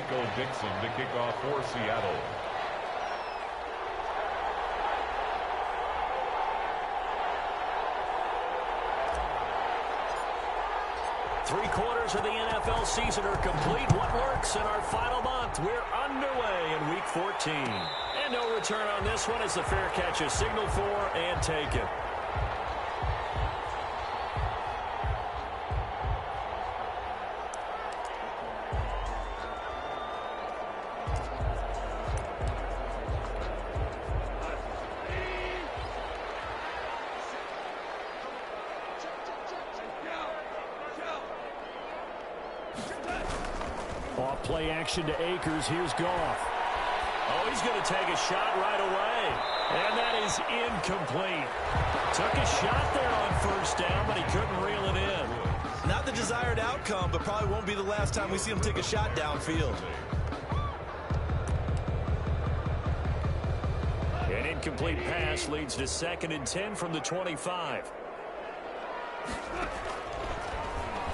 Michael Dixon to kick off for Seattle. Three-quarters of the NFL season are complete. What works in our final month? We're underway in Week 14. And no return on this one as the fair catch is signaled for and taken. Play action to Akers. Here's Goff. Oh, he's going to take a shot right away. And that is incomplete. Took a shot there on first down, but he couldn't reel it in. Not the desired outcome, but probably won't be the last time we see him take a shot downfield. An incomplete pass leads to 2nd and 10 from the 25.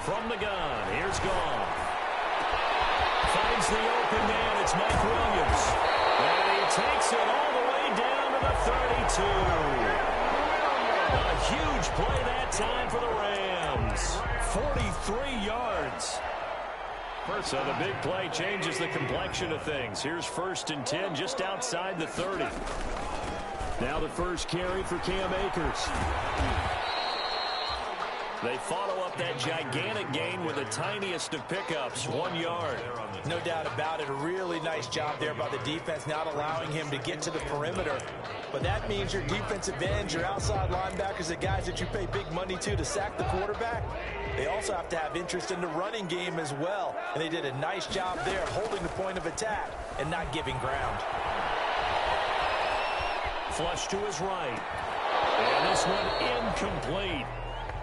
From the gun, here's Goff. Finds the open man. It's Mike Williams. And he takes it all the way down to the 32. A huge play that time for the Rams. 43 yards. So the big play changes the complexion of things. Here's 1st and 10 just outside the 30. Now the first carry for Cam Akers. They follow up that gigantic gain with the tiniest of pickups, 1 yard. No doubt about it. A really nice job there by the defense, not allowing him to get to the perimeter. But that means your defensive ends, your outside linebackers, the guys that you pay big money to sack the quarterback, they also have to have interest in the running game as well. And they did a nice job there holding the point of attack and not giving ground. Flush to his right. And this one incomplete.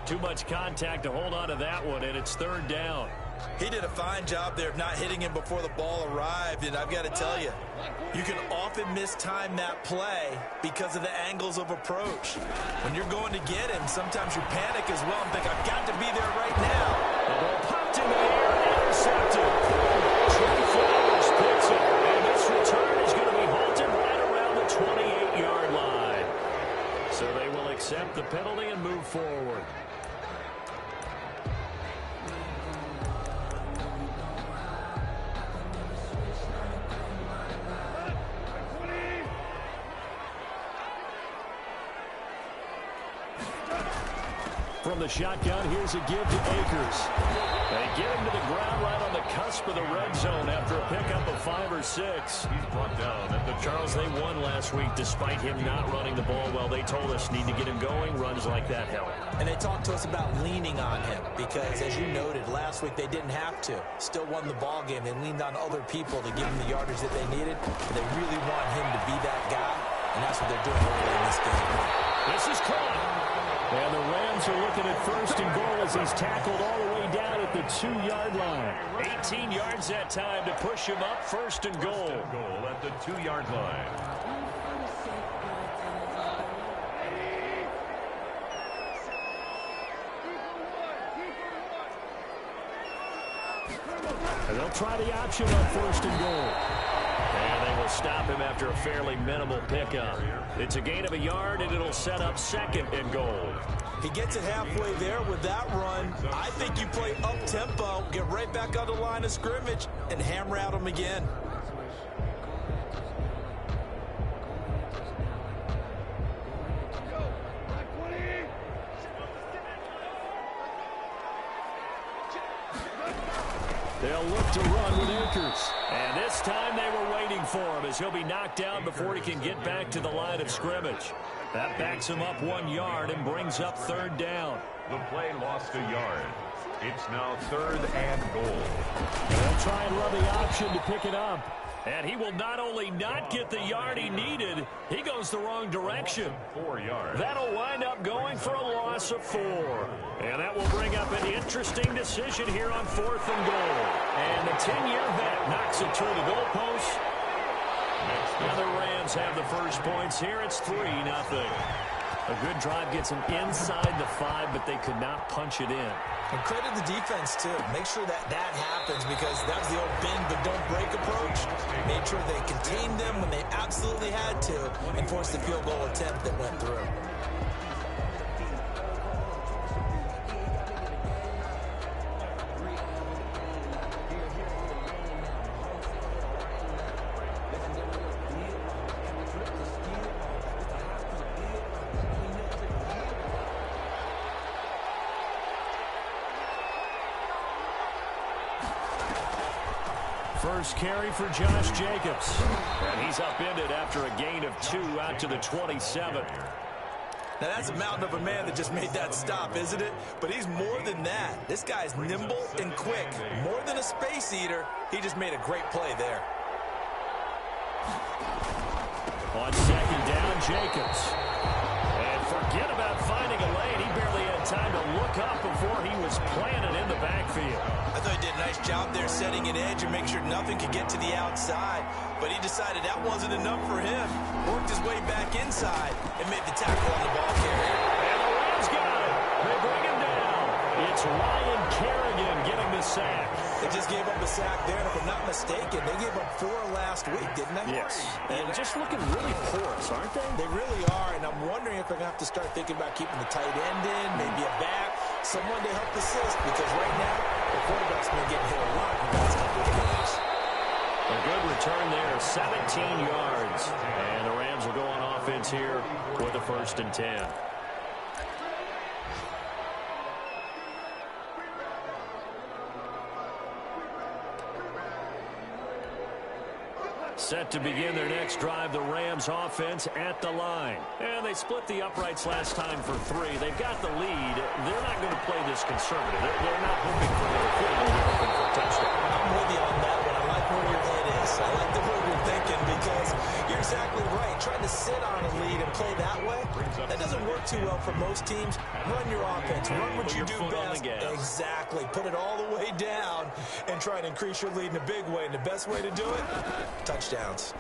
Too much contact to hold on to that one, and it's 3rd down. He did a fine job there of not hitting him before the ball arrived, and I've got to tell you, you can often mistime that play because of the angles of approach. When you're going to get him, sometimes you panic as well and think, I've got to be there right now. The ball popped in the air and intercepted. Trey Flowers picks it, and this return is going to be halted right around the 28-yard line. So they will accept the penalty and move forward. From the shotgun, here's a give to Akers. They get him to the ground right on the cusp of the red zone after a pickup of 5 or 6. He's brought down at the Charles, they won last week despite him not running the ball well. They told us need to get him going. Runs like that help. And they talked to us about leaning on him because, as you noted, last week they didn't have to. Still won the ball game. They leaned on other people to give him the yardage that they needed. But they really want him to be that guy, and that's what they're doing early in this game. This is caught. And the Rams are looking at 1st and goal as he's tackled all the way down at the 2-yard line. 18 yards that time to push him up. 1st and goal. goal at the 2-yard line. And they'll try the option on 1st and goal. And they will stop him after a fairly minimal pickup. It's a gain of a yard, and it'll set up 2nd and goal. He gets it halfway there with that run. I think you play up-tempo, get right back on the line of scrimmage, and hammer out him again. They'll look to run with Akers. And this time they were waiting for him as he'll be knocked down before he can get back to the line of scrimmage. That backs him up 1 yard and brings up 3rd down. The play lost a yard. It's now 3rd and goal. They'll try and run the option to pick it up. And he will not only not get the yard he needed, he goes the wrong direction. 4 yards. That'll wind up going for a loss of 4. And that will bring up an interesting decision here on 4th and goal. And the 10-year vet knocks it through the goalpost. Now the Rams have the first points here. It's 3-0. A good drive gets them inside the 5, but they could not punch it in. And credit the defense, too. Make sure that happens because that was the old bend but don't break approach. Made sure they contained them when they absolutely had to and forced the field goal attempt that went through. First carry for Josh Jacobs. And he's upended after a gain of 2 out to the 27. Now, that's a mountain of a man that just made that stop, isn't it? But he's more than that. This guy's nimble and quick. More than a space eater, he just made a great play there. On second down, Jacobs. And forget about finding a lane. He barely had time to look up before he was planted in the backfield. I thought he did a nice job there setting an edge and making sure nothing could get to the outside. But he decided that wasn't enough for him. Worked his way back inside and made the tackle on the ball carrier. And the Rams got him. They bring him down. It's Ryan Kerrigan getting the sack. They just gave up a sack there, and if I'm not mistaken, they gave up 4 last week, didn't they? Yes. And just looking really porous, aren't they? They really are, and I'm wondering if they're going to have to start thinking about keeping the tight end in, maybe a back, someone to help assist, because right now, the quarterback's been getting hit a lot in the past couple of games. A good return there, 17 yards. And the Rams will go on offense here with a 1st and 10. Set to begin their next drive, the Rams offense at the line. And they split the uprights last time for 3. They've got the lead. They're not going to play this conservative. They're not hoping for their field. They're hoping for a touchdown. I'm with you on that one. I like where your head is. I like the way you're thinking because you're exactly right. Trying to sit on a lead and play that way, that doesn't work too well for most teams. Run your offense. Run what you do best. Exactly. Put it all the way down and try to increase your lead in a big way. And the best way to do it, touchdowns.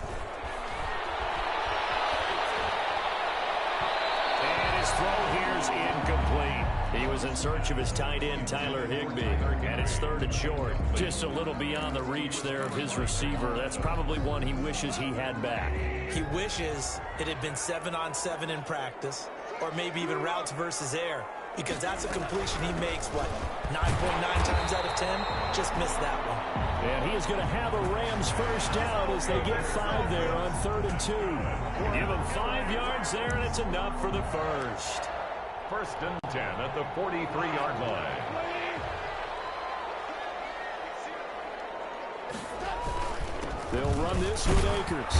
And his throw here's incomplete. He was in search of his tight end, Tyler Higbee. And it's 3rd and short. Just a little beyond the reach there of his receiver. That's probably one he wishes he had back. He wishes it had been 7-on-7 in practice, or maybe even routes versus air, because that's a completion he makes, what, 9.9 times out of 10? Just missed that one. And he is going to have a Rams 1st down as they get 5 there on 3rd and 2. Give him 5 yards there, and it's enough for the 1st. 1st and 10 at the 43-yard line. They'll run this with Akers.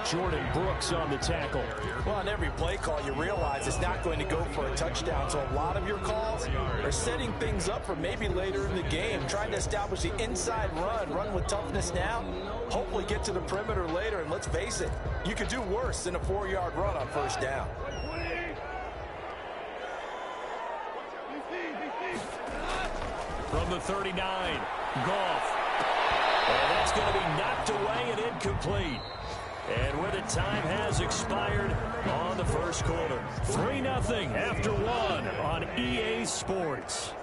Jordan Brooks on the tackle. Well, on every play call, you realize it's not going to go for a touchdown. So a lot of your calls are setting things up for maybe later in the game, trying to establish the inside run with toughness now, hopefully get to the perimeter later. And let's face it, you could do worse than a 4-yard run on 1st down. From the 39, Goff. And that's going to be knocked away and incomplete. And where the time has expired on the 1st quarter. 3-0 after 1 on EA Sports.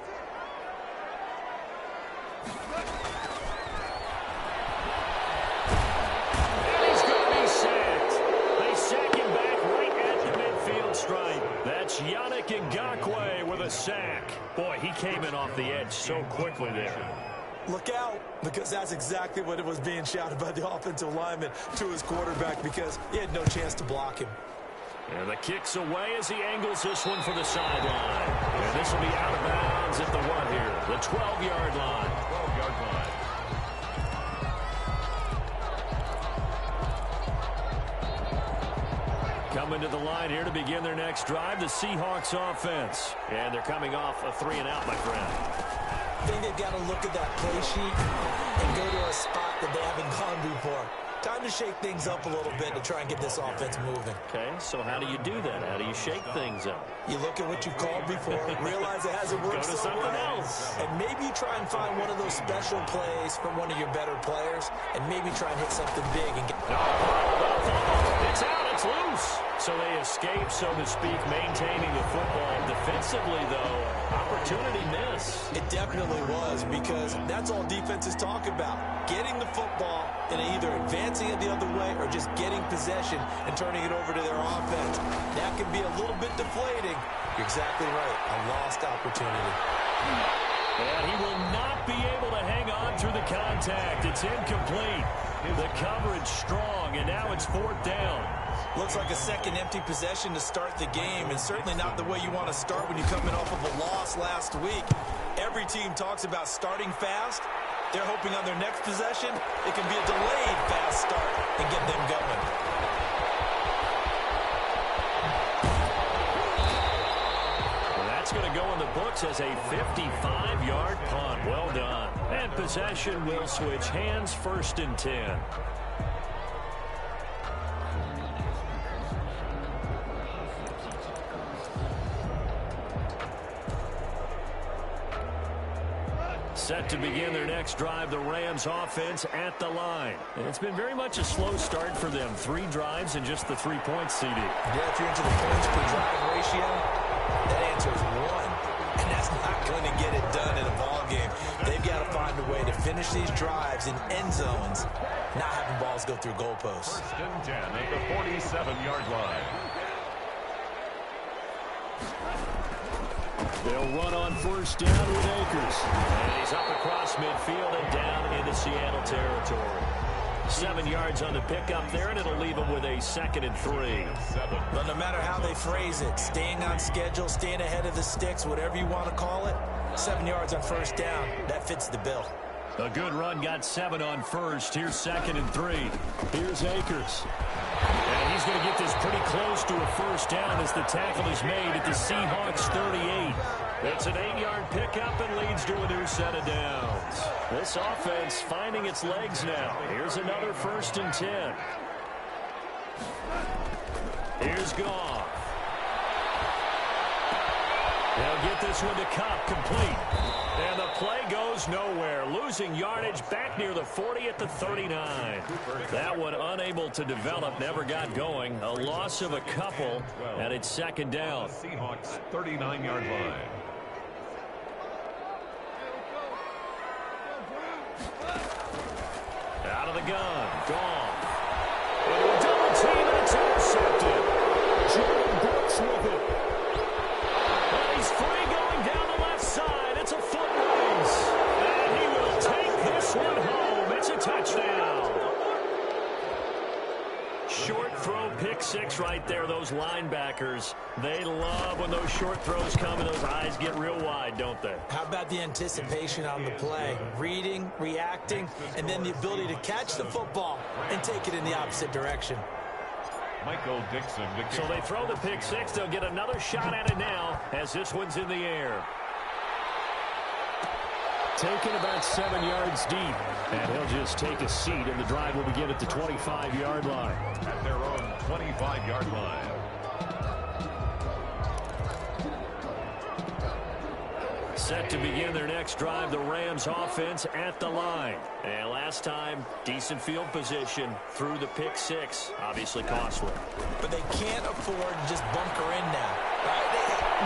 And he's going to be sacked. They sack him back right at the midfield stripe. That's Yannick Ngakoue with a sack. Boy, he came in off the edge so quickly there. Look out, because that's exactly what it was being shouted by the offensive lineman to his quarterback because he had no chance to block him. And the kick's away as he angles this one for the sideline. And this will be out of bounds at the 1 here, the 12-yard line. 12-yard line. Coming to the line here to begin their next drive, the Seahawks offense. And they're coming off a 3-and-out, my friend. I think they've got to look at that play sheet and go to a spot that they haven't gone before. Time to shake things up a little bit to try and get this offense moving. Okay, so how do you do that? How do you shake things up? You look at what you called before, realize it hasn't worked Go to something else. and maybe try and find one of those special plays from one of your better players, and maybe try and hit something big and get. It's out. It's loose. So they escape, so to speak, maintaining the football. Defensively, though, opportunity miss. It definitely was, because that's all defenses talk about. Getting the football and either advancing it the other way or just getting possession and turning it over to their offense. That can be a little bit deflating. You're exactly right. A lost opportunity. And he will not be able to hang on through the contact. It's incomplete. The coverage strong, and now it's 4th down. Looks like a second empty possession to start the game, and certainly not the way you want to start when you're coming off of a loss last week. Every team talks about starting fast. They're hoping on their next possession it can be a delayed fast start and get them going. That's going to go in the books as a 55-yard punt. Well done. And possession will switch hands, 1st and 10. Set to begin their next drive, the Rams offense at the line. And it's been very much a slow start for them. 3 drives and just the 3 points, CD. Yeah, if you're into the points per drive ratio, that answer is 1. And that's not going to get it done in a ball game. They've got to find a way to finish these drives in end zones, not having balls go through goalposts. 1st and 10 at the 47-yard line. They'll run on 1st down with Akers. And he's up across midfield and down into Seattle territory. 7 yards on the pickup there, and it'll leave him with a 2nd and 3. But no matter how they phrase it, staying on schedule, staying ahead of the sticks, whatever you want to call it, 7 yards on 1st down, that fits the bill. A good run, got 7 on 1st. Here's 2nd and 3. Here's Akers. And he's going to get this pretty close to a 1st down as the tackle is made at the Seahawks 38. That's an 8-yard pickup and leads to a new set of downs. This offense finding its legs now. Here's another 1st and 10. Here's Goff. They'll get this one to Kupp, complete. And the play goes nowhere. Losing yardage back near the 40 at the 39. That one unable to develop, never got going. A loss of a couple, and it's 2nd down. Seahawks 39-yard line. Out of the gun, Goff. Into a double team, and it's intercepted. Jordan Brooks with it. And he's free going down the left side. It's a foot race. And he will take this one home. It's a touchdown. Short throw, pick 6 right there. Those linebackers, they love when those short throws come and those eyes get real wide, don't they? How about the anticipation on the play? Reading, reacting, and then the ability to catch the football and take it in the opposite direction. Michael Dixon. So they throw the pick 6. They'll get another shot at it now as this one's in the air. Taken about 7 yards deep. And he'll just take a seat, and the drive will begin at the 25-yard line. At their own 25-yard line. Set to begin their next drive, the Rams offense at the line. And last time, decent field position through the pick 6. Obviously costly. But they can't afford to just bunker in now.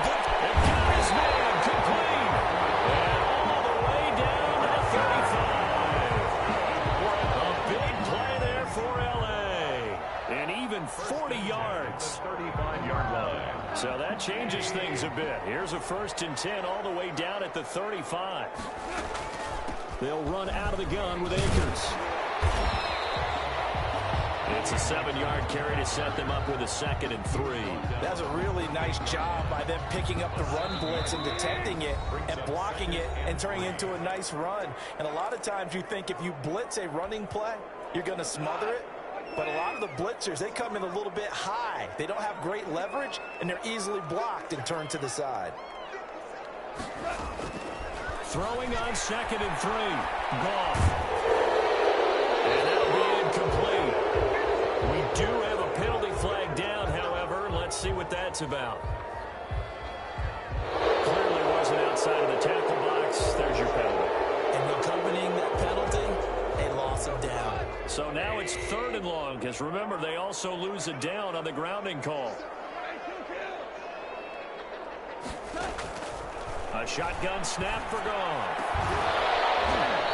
They've got his man complete. And all the way down to the 35. A big play there for L.A. And even 40 yards. 35-yard line. So that changes things a bit. Here's a 1st and 10 all the way down at the 35. They'll run out of the gun with Akers. It's a 7-yard carry to set them up with a 2nd and 3. That's a really nice job by them picking up the run blitz and detecting it and blocking it and turning it into a nice run. And a lot of times you think if you blitz a running play, you're going to smother it. But a lot of the blitzers, they come in a little bit high. They don't have great leverage, and they're easily blocked and turned to the side. Throwing on 2nd and 3. Goff. And that'll be incomplete. We do have a penalty flag down, however. Let's see what that's about. Clearly wasn't outside of the tackle box. There's your penalty. And accompanying that penalty, a loss loss of down. So now it's 3rd and long, because remember, they also lose a down on the grounding call. A shotgun snap for Goff.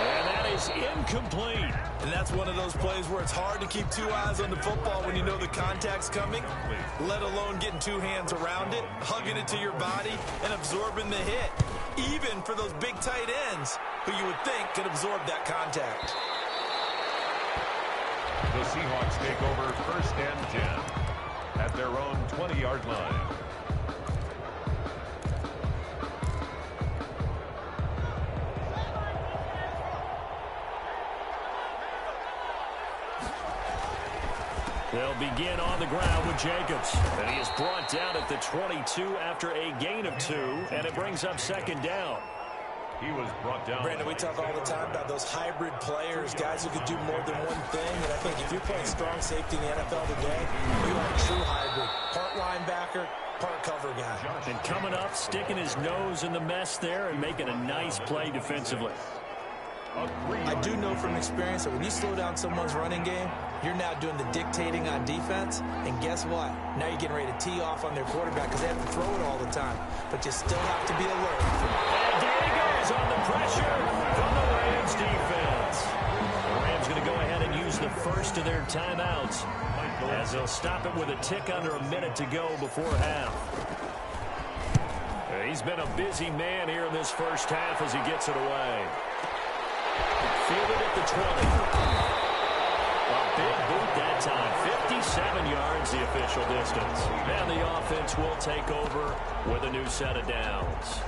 And that is incomplete. And that's one of those plays where it's hard to keep 2 eyes on the football when you know the contact's coming, let alone getting 2 hands around it, hugging it to your body, and absorbing the hit. Even for those big tight ends who you would think could absorb that contact. The Seahawks take over 1st and 10 at their own 20-yard line. They'll begin on the ground with Jacobs. And he is brought down at the 22 after a gain of 2, and it brings up 2nd down. He was brought down. Brandon, we talk all the time about those hybrid players, guys who could do more than one thing. And I think if you're playing strong safety in the NFL today, you are a true hybrid. Part linebacker, part cover guy. And coming up, sticking his nose in the mess there and making a nice play defensively. I do know from experience that when you slow down someone's running game, you're now doing the dictating on defense. And guess what? Now you're getting ready to tee off on their quarterback because they have to throw it all the time. But you still have to be alert. And Diego's on the pressure from the Rams defense. The Rams going to go ahead and use the first of their timeouts as they'll stop it with a tick under a minute to go before half. He's been a busy man here in this first half as he gets it away. Fielded at the 20. A big boot that time. 57 yards the official distance. And the offense will take over with a new set of downs.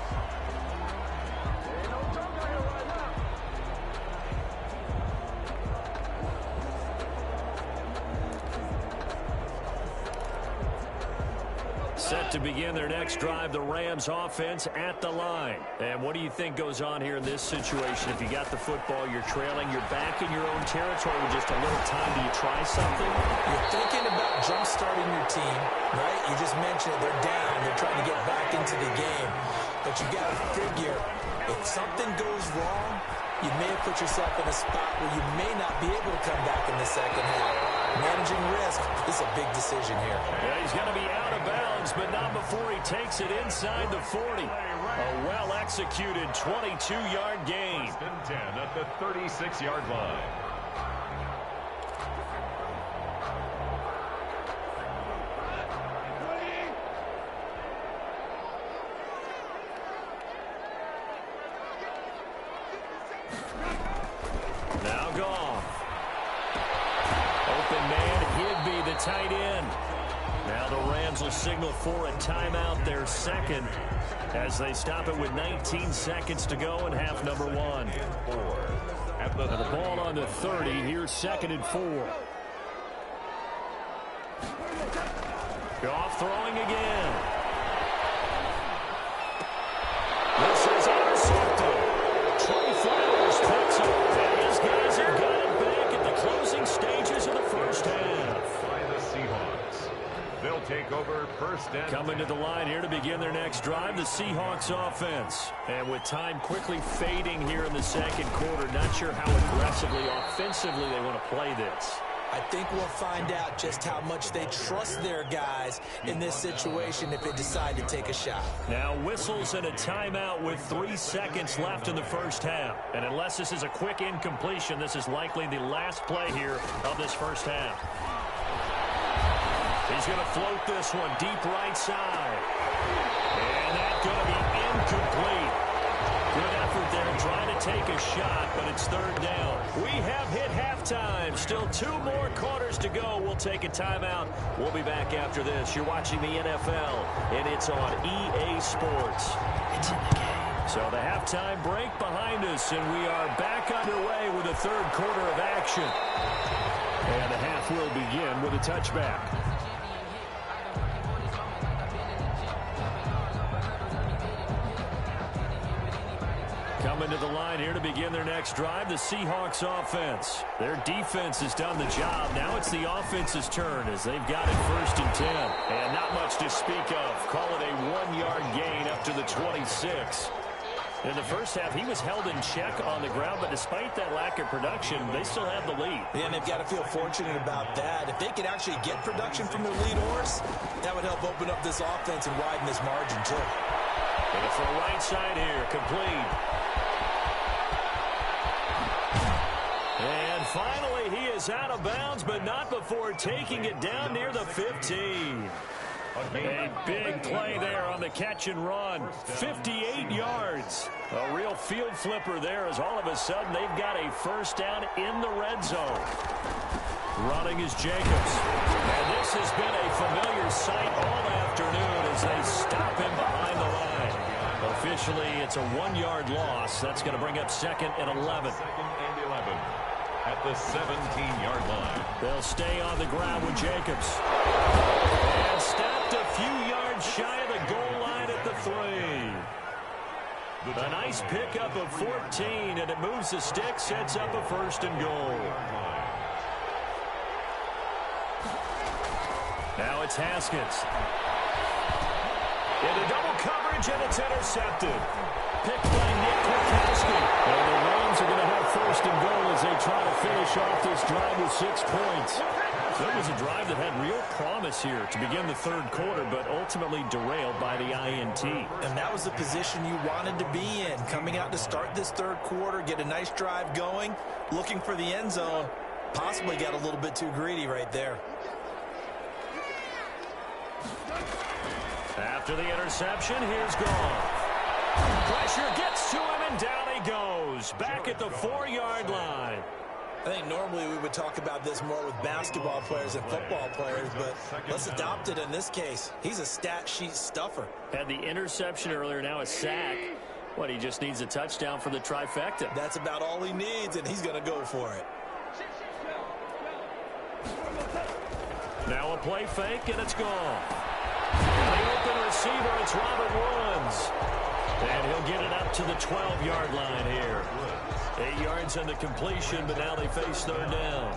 Set to begin their next drive, the Rams offense at the line. And what do you think goes on here in this situation? If you got the football, you're trailing, you're back in your own territory with just a little time. Do you try something? You're thinking about jump-starting your team, right? You just mentioned it. They're down. They're trying to get back into the game. But you got to figure, if something goes wrong, you may have put yourself in a spot where you may not be able to come back in the second half. Managing risk is a big decision here. Yeah, he's going to be out of bounds, but not before he takes it inside the 40. A well-executed 22-yard gain. 1st and 10 at the 36-yard line. Now Goff. Open man, Higbee, the tight end. Now the Rams will signal for a timeout, their second, as they stop it with 19 seconds to go in half number 1. Now the ball on the 30, here's 2nd and 4. Goff throwing again. This is intercepted. Trey Flowers picks up. And his guys have got it back at the closing stages of the first half. By the Seahawks. They'll take over 1st and 10. Coming to the line here to begin their next drive, the Seahawks offense. And with time quickly fading here in the second quarter, not sure how aggressively, offensively they want to play this. I think we'll find out just how much they trust their guys in this situation if they decide to take a shot. Now whistles and a timeout with 3 seconds left in the first half. And unless this is a quick incompletion, this is likely the last play here of this first half. He's going to float this one deep right side. And that's going to be incomplete. Good effort there trying to take a shot, but it's 3rd down. We have hit halftime. Still 2 more quarters to go. We'll take a timeout. We'll be back after this. You're watching the NFL, and it's on EA Sports. It's in the game. So the halftime break behind us, and we are back underway with the 3rd quarter of action. And the half will begin with a touchback. Coming to the line here to begin their next drive, the Seahawks offense. Their defense has done the job. Now it's the offense's turn as they've got it 1st and 10. And not much to speak of. Call it a 1-yard gain up to the 26. In the first half, he was held in check on the ground, but despite that lack of production, they still have the lead. Yeah, and they've got to feel fortunate about that. If they could actually get production from their lead horse, that would help open up this offense and widen this margin, too. And for right side here, complete. And finally, he is out of bounds, but not before taking it down near the 15. A big play there on the catch and run. 58 yards. A real field flipper there as all of a sudden they've got a first down in the red zone. Running is Jacobs. And this has been a familiar sight all afternoon as they stop him behind the line. Officially, it's a 1-yard loss. That's going to bring up 2nd and 11. 2nd and 11 at the 17-yard line. They'll stay on the ground with Jacobs. And stopped a few yards shy of the goal line at the 3. A nice pickup of 14, and it moves the stick, sets up a 1st and goal. Now it's Haskins. Into double coverage, and it's intercepted. Picked by Nick Kwiatkowski. And the Rams are going to have 1st and goal as they try to finish off this drive with 6 points. That was a drive that had real promise here to begin the 3rd quarter, but ultimately derailed by the INT. And that was the position you wanted to be in, coming out to start this 3rd quarter, get a nice drive going, looking for the end zone. Possibly got a little bit too greedy right there. After the interception, here's Goff. Pressure gets to him, and down he goes. Back at the 4-yard line. I think normally we would talk about this more with basketball players and football players, but let's adopt it in this case. He's a stat sheet stuffer. Had the interception earlier, now a sack. What, he just needs a touchdown for the trifecta. That's about all he needs, and he's going to go for it. Now a play fake, and it's gone. The open receiver, it's Robert Woods. And he'll get it up to the 12-yard line here. 8 yards on the completion, but now they face 3rd down.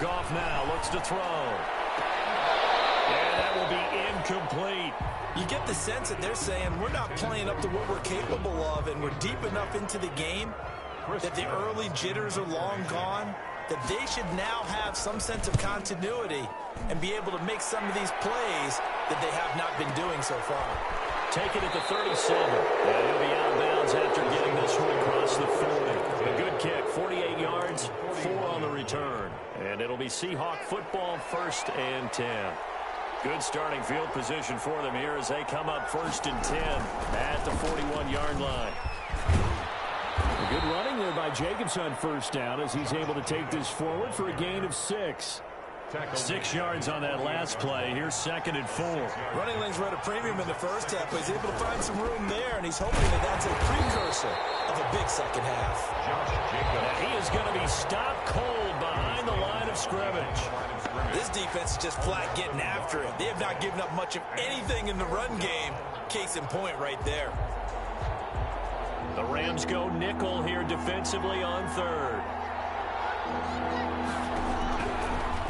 Goff now looks to throw. And that will be incomplete. You get the sense that they're saying we're not playing up to what we're capable of, and we're deep enough into the game that the early jitters are long gone, that they should now have some sense of continuity and be able to make some of these plays that they have not been doing so far. Take it at the 37. And he'll be out of bounds after getting this one across the 40. A good kick, 48 yards, 4 on the return. And it'll be Seahawk football, 1st and 10. Good starting field position for them here as they come up 1st and 10 at the 41-yard line. A good running there by Jacobs on 1st down as he's able to take this forward for a gain of 6. 6 yards on that last play. Here's 2nd and 4. Running lanes were at a premium in the first half, but he's able to find some room there, and he's hoping that that's a precursor of a big second half. And he is going to be stopped cold behind the line of scrimmage. This defense is just flat getting after it. They have not given up much of anything in the run game. Case in point right there. The Rams go nickel here defensively on 3rd.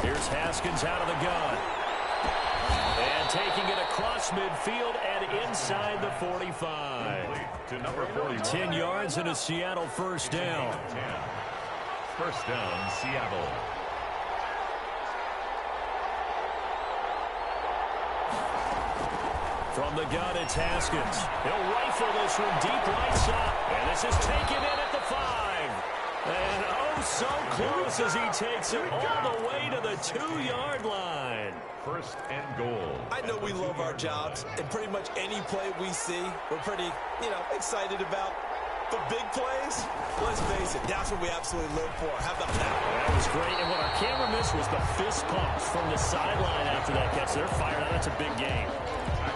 Here's Haskins out of the gun. And taking it across midfield and inside the 45. To number 40. 10 yards and a Seattle 1st down. 1st down, Seattle. From the gun, it's Haskins. He'll rifle this one deep right side. And this is taken in at the 5. And oh, so close as he takes it all the way to the 2-yard line. 1st and goal. I know we love our jobs, and pretty much any play we see, we're pretty, excited about. But big plays, let's face it, that's what we absolutely live for. How about that? That was great, and what our camera missed was the fist pumps from the sideline after that catch. They're fired out. That's a big game.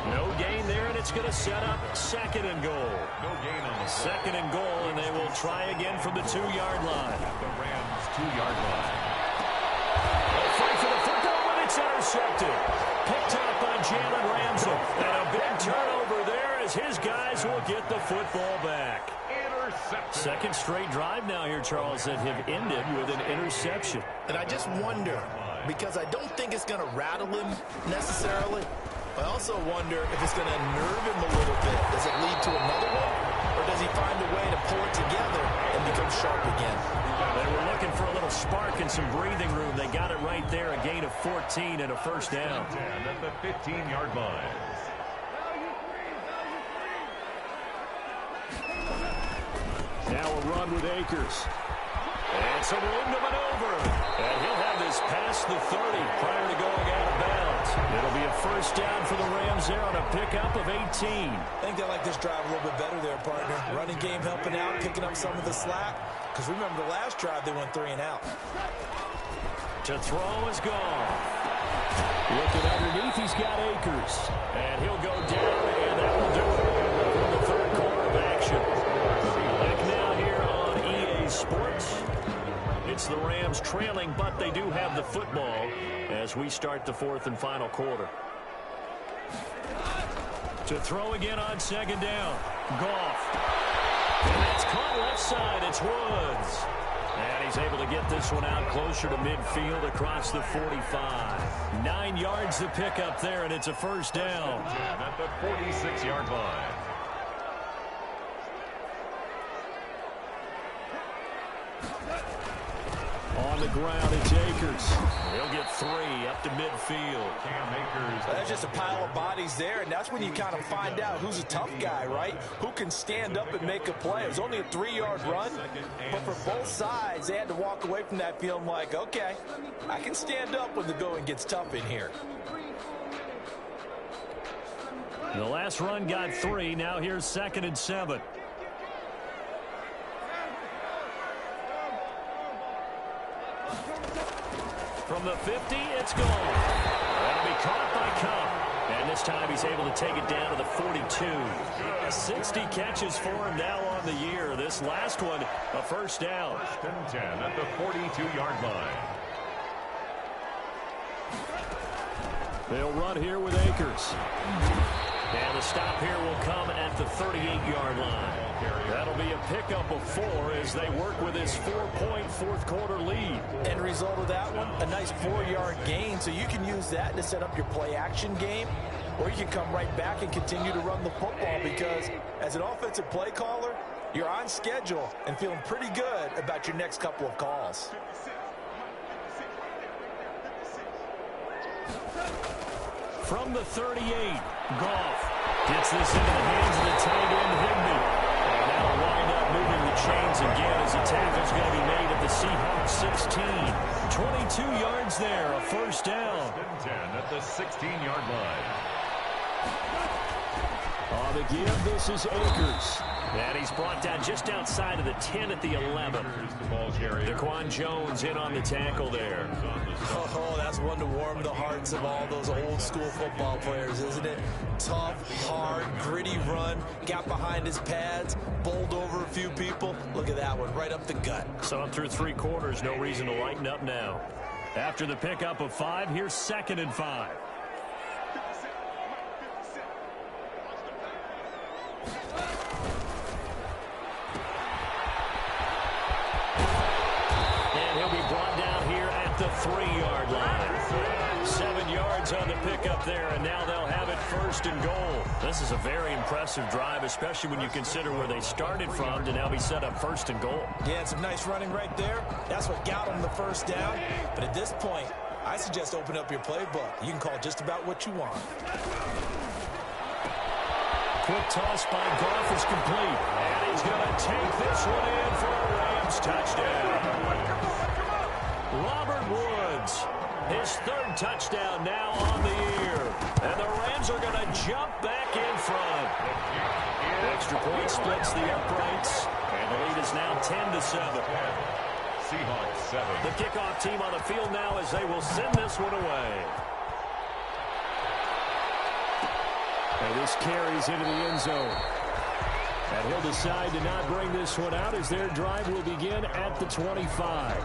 No gain there, and it's going to set up second and goal. No gain on the second and goal, and they will try again from the 2-yard line. At the Rams' 2-yard line. They'll fight for the football, and it's intercepted. Picked up by Jalen Ramsey. And a big turnover there as his guys will get the football back. Intercepted. Second straight drive now here, Charles, that have ended with an interception. And I just wonder, because I don't think it's going to rattle him necessarily, I also wonder if it's going to nerve him a little bit. Does it lead to another one? Or does he find a way to pull it together and become sharp again? They were looking for a little spark and some breathing room. They got it right there, a gain of 14 and a first down. 10 at the 15-yard line. Now a run with Akers. And some room to maneuver. And he'll have this past the 30 prior to going out of bounds. It'll be a first down for the Rams there on a pickup of 18. I think they like this drive a little bit better there, partner. Running game helping out, picking up some of the slack. Because remember, the last drive, they went 3 and out. To throw is gone. Looking underneath, he's got Akers. And he'll go down, and that will do it from the third quarter of action. Back now here on EA Sports. It's the Rams trailing, but they do have the football as we start the fourth and final quarter. To throw again on second down. Goff. And that's caught left side. It's Woods. And he's able to get this one out closer to midfield across the 45. 9 yards to pick up there, and it's a first down. At the 46-yard line. On the ground, it's Akers. He'll get 3 up to midfield. Cam Akers. That's just a pile of bodies there, and that's when you kind of find out who's a tough guy, right? Who can stand up and make a play. It was only a 3-yard run, but for both sides, they had to walk away from that feeling like, okay, I can stand up when the going gets tough in here. The last run got 3. Now here's 2nd and 7. From the 50, it's gone. That'll be caught by Cobb. And this time he's able to take it down to the 42. 60 catches for him now on the year. This last one, a first down. 1st and 10 at the 42-yard line. They'll run here with Akers. And the stop here will come at the 38-yard line. That'll be a pickup of 4 as they work with this 4-point fourth quarter lead. End result of that one, a nice 4-yard gain. So you can use that to set up your play action game, or you can come right back and continue to run the football because as an offensive play caller, you're on schedule and feeling pretty good about your next couple of calls. From the 38, Goff gets this into the hands of the tight end, Higbee. And now wind up moving the chains again as the tackle's going to be made at the Seahawks 16. 22 yards there, a first down. 1st and 10 at the 16-yard line. On the give, this is Akers. And he's brought down just outside of the 10 at the 11. The ball carrier. Daquan Jones in on the tackle there. Oh, that's one to warm the hearts of all those old school football players, isn't it? Tough, hard, gritty run, got behind his pads, bowled over a few people. Look at that one, right up the gut. So through 3 quarters, no reason to lighten up now. After the pickup of 5, here's 2nd and 5. The 3-yard line. 7 yards on the pickup there, and now they'll have it 1st and goal. This is a very impressive drive, especially when you consider where they started from to now be set up 1st and goal. Yeah, some nice running right there. That's what got them the first down. But at this point, I suggest open up your playbook. You can call just about what you want. Quick toss by Goff is complete. And he's going to take this one in for a Rams touchdown. Robert Woods, his 3rd touchdown now on the year. And the Rams are going to jump back in front. Extra point splits the uprights. And the lead is now 10-7. Seahawks 7. The kickoff team on the field now as they will send this one away. And this carries into the end zone. And he'll decide to not bring this one out as their drive will begin at the 25.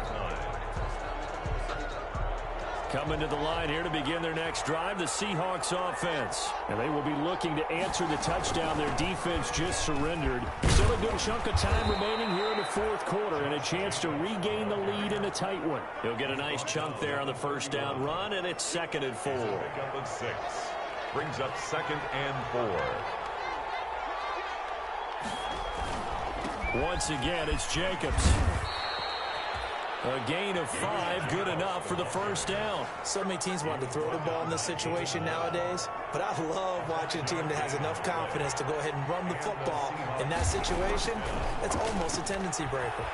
Coming to the line here to begin their next drive, the Seahawks offense. And they will be looking to answer the touchdown their defense just surrendered. Still a good chunk of time remaining here in the fourth quarter and a chance to regain the lead in a tight one. He'll get a nice chunk there on the first down run, and it's 2nd and 4. Pickup of 6. Brings up 2nd and 4. Once again, it's Jacobs. A gain of 5, good enough for the first down. So many teams want to throw the ball in this situation nowadays, but I love watching a team that has enough confidence to go ahead and run the football. In that situation, it's almost a tendency breaker.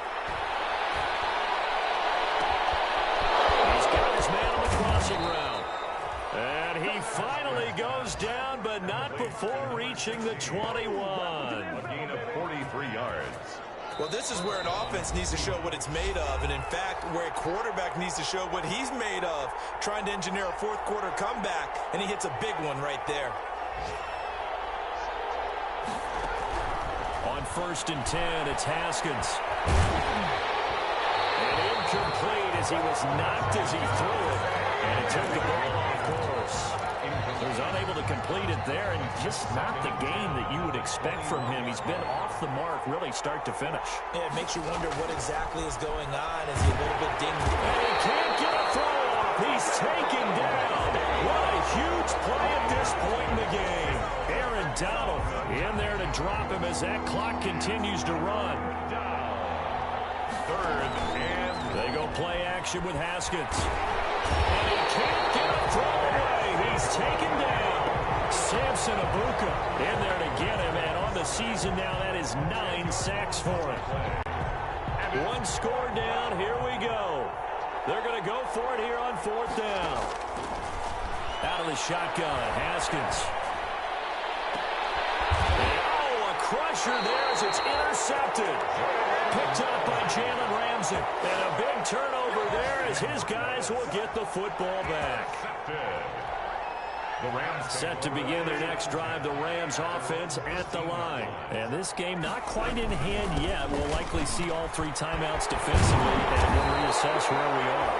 He's got his man on the crossing route. And he finally goes down, but not before reaching the 21. A gain of 43 yards. Well, this is where an offense needs to show what it's made of, and in fact, where a quarterback needs to show what he's made of, trying to engineer a fourth quarter comeback, and he hits a big one right there. On 1st and 10, it's Haskins. And incomplete as he was knocked as he threw it, and it took the ball off course. He was unable to complete it there, and just not the game that you would expect from him. He's been off the mark really start to finish. Yeah, it makes you wonder what exactly is going on. Is he a little bit dinged? And he can't get a throw off. He's taken down. What a huge play at this point in the game. Aaron Donald in there to drop him as that clock continues to run. 3rd and They go play action with Haskins. And he can't get a throw away. He's taken down. Samson Abuka in there to get him. And on the season now, that is 9 sacks for him. One score down. Here we go. They're going to go for it here on 4th down. Out of the shotgun, Haskins. And, a crusher there as it's intercepted. Picked up by Jalen Ramsey. And a big turnover there as his guys will get the football back. the Rams Set to begin their next drive, the Rams offense at the line. And this game not quite in hand yet. We'll likely see all 3 timeouts defensively, and we'll reassess where we are.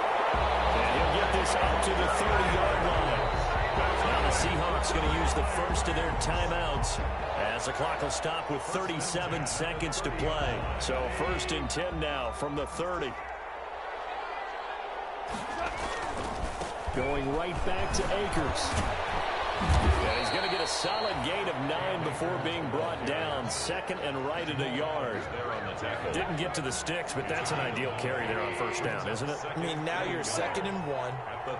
And he'll get this out to the 30-yard line. Now the Seahawks going to use the first of their timeouts as the clock will stop with 37 seconds to play. So 1st and 10 now from the 30. Going right back to Akers. And he's going to get a solid gain of 9 before being brought down. 2nd and right at a yard. Didn't get to the sticks, but that's an ideal carry there on 1st down, isn't it? I mean, now you're 2nd and 1.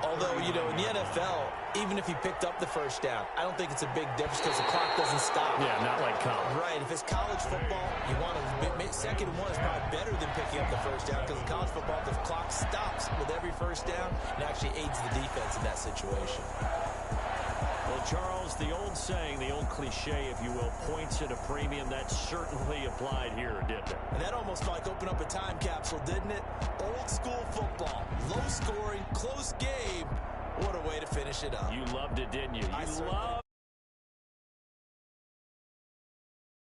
Although, you know, in the NFL, even if you picked up the 1st down, I don't think it's a big difference because the clock doesn't stop. Yeah, not like college. Right. If it's college football, you want to 2nd and 1 is probably better than picking up the 1st down because in college football, the clock stops with every 1st down and actually aids the defense in that situation. Well, Charles, the old saying, the old cliche, if you will, points at a premium, that certainly applied here, didn't it? And that almost like opened up a time capsule, didn't it? Old school football, low scoring, close game. What a way to finish it up. You loved it, didn't you? You loved